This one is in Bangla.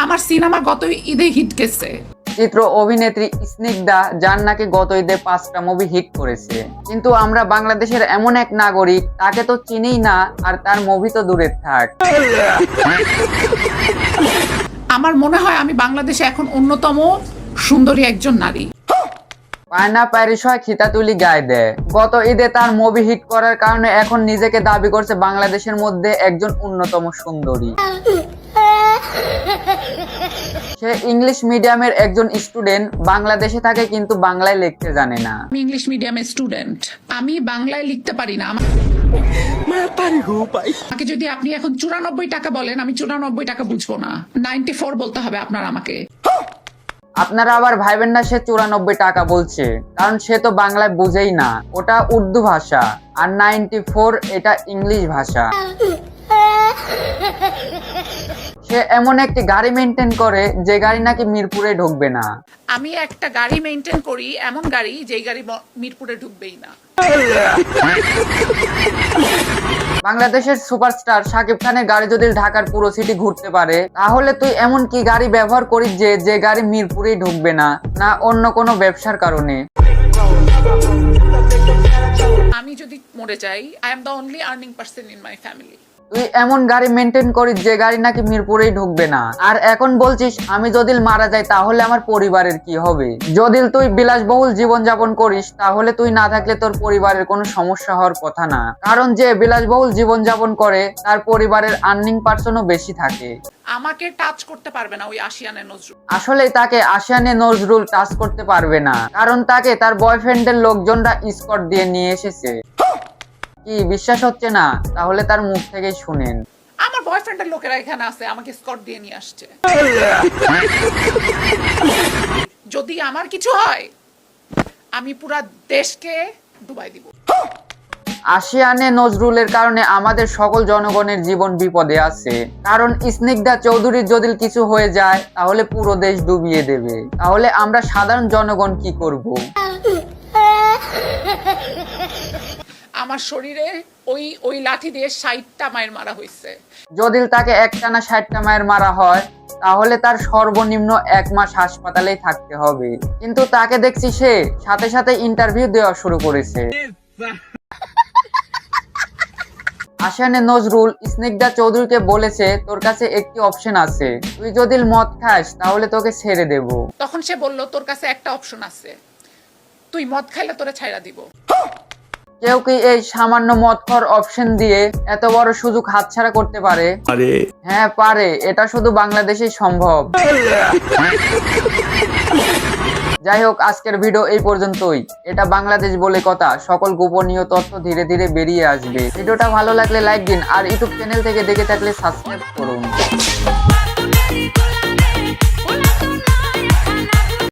আমার সিনেমা গত ঈদে হিট গেছে। চিত্র অভিনেত্রী স্নিগ্ধা, যার নাকি গত ঈদে 5টা মুভি হিট করেছে, কিন্তু আমরা বাংলাদেশের এমন এক নাগরিক, তাকে তো চিনিই না, আর তার মুভি তো দূরের থাক। আমার মনে হয় আমি বাংলাদেশে এখন অন্যতম সুন্দরী একজন নারী। পায়না প্যারিস হয় খিতাতুলি গায়ে দেয়। গত ঈদে তার মুভি হিট করার কারণে এখন নিজেকে দাবি করছে বাংলাদেশের মধ্যে একজন অন্যতম সুন্দরী। সে ইংলিশ মিডিয়ামের একজন স্টুডেন্ট, বাংলাদেশে থাকে কিন্তু বাংলায় লিখতে জানে না। আমি ইংলিশ মিডিয়ামের স্টুডেন্ট, আমি বাংলায় লিখতে পারি না। আমাকে যদি আপনি এখন 94 টাকা বলেন, আমি 94 টাকা বুঝবো না, 94 বলতে হবে আপনার আমাকে। আপনারা আবার ভাইবেন না সে 94 টাকা বলছে, কারণ সে তো বাংলায় বুঝেই না, ওটা উর্দু ভাষা, আর 94 এটা ইংলিশ ভাষা। সে এমন একটি গাড়ি মেনটেন করে যে গাড়ি নাকি মিরপুরে ঢুকবে না। আমি একটা গাড়ি মেনটেন করি, এমন গাড়ি যেই গাড়ি মিরপুরে ঢুকবেই না। বাংলাদেশের সুপারস্টার শাকিব খানের গাড়ি যদি ঢাকার পুরো সিটি ঘুরতে পারে, তাহলে তুই এমন কি গাড়ি ব্যবহার করিস যে গাড়ি মিরপুরেই ঢুকবে না, না অন্য কোনো ব্যবসার কারণে? আমি যদি মরে যাই, I am the only earning person in my family. তুই এমন গাড়ি মেনটেন করিস যে গাড়ি নাকি মিরপুরেই ঢুকবে না, আর এখন বলছিস আমি যদি মারা যাই তাহলে আমার পরিবারের কি হবে? যদি তুই বিলাসবহুল জীবনযাপন করিস, তাহলে তুই না থাকলে তোর পরিবারের কোনো সমস্যা হওয়ার কথা না, কারণ যে বিলাসবহুল জীবনযাপন করে তার পরিবারের আর্নিং পার্সনও বেশি থাকে। আমাকে টাচ করতে পারবে না ওই আশিয়ানে নজরুল। আসলে তাকে আশিয়ানে নজরুল টাচ করতে পারবে না, কারণ তাকে তার বয়ফ্রেন্ডের লোকজনরা স্কট দিয়ে নিয়ে এসেছে। কি বিশ্বাস হচ্ছে না? তাহলে তার মুখ থেকে শুনেন। আমার বয়ফ্রেন্ডের লোকেরা এখানে আছে, আমাকে স্কট দিয়ে নিয়ে আসছে। যদি আমার কিছু হয়, আমি পুরা দেশকে ডুবাই দিব। আশিয়ানে নজরুলের কারণে আমাদের সকল জনগণের জীবন বিপদে আছে, কারণ স্নিগ্ধা চৌধুরীর যদি কিছু হয়ে যায় তাহলে পুরো দেশ ডুবিয়ে দেবে। তাহলে আমরা সাধারণ জনগণ কি করব? আমার শরীরে ওই লাঠি দিয়ে 60টা মায়ের মারা হয়েছে। যদি তাকে একটানা 60টা মায়ের মারা হয়, তাহলে তার সর্বনিম্ন 1 মাস হাসপাতালেই থাকতে হবে, কিন্তু তাকে দেখছি সে সাথে সাথে ইন্টারভিউ দেওয়া শুরু করেছে। আশিয়ানে নজরুল স্নিগ্ধা চৌধুরীকে বলেছে, তোর কাছে একটি অপশন আছে, তুই যদি মদ খাস তাহলে তোকে ছেড়ে দেব। তখন সে বলল, তোর কাছে একটা অপশন আছে, তুই মদ খাইলে তোরে ছাইড়া দিব। কেউ কি এই সামান্য মদখর অপশন দিয়ে এত বড় সুযোগ হাতছাড়া করতে পারে? হ্যাঁ পারে, এটা শুধু বাংলাদেশেই সম্ভব। যাই হোক, আজকের ভিডিও এই পর্যন্তই। এটা বাংলাদেশ বলে কথা, সকল গোপনীয় তথ্য ধীরে ধীরে বেরিয়ে আসবে। ভিডিওটা ভালো লাগলে লাইক দিন, আর ইউটিউব চ্যানেল থেকে দেখে থাকলে সাবস্ক্রাইব করুন।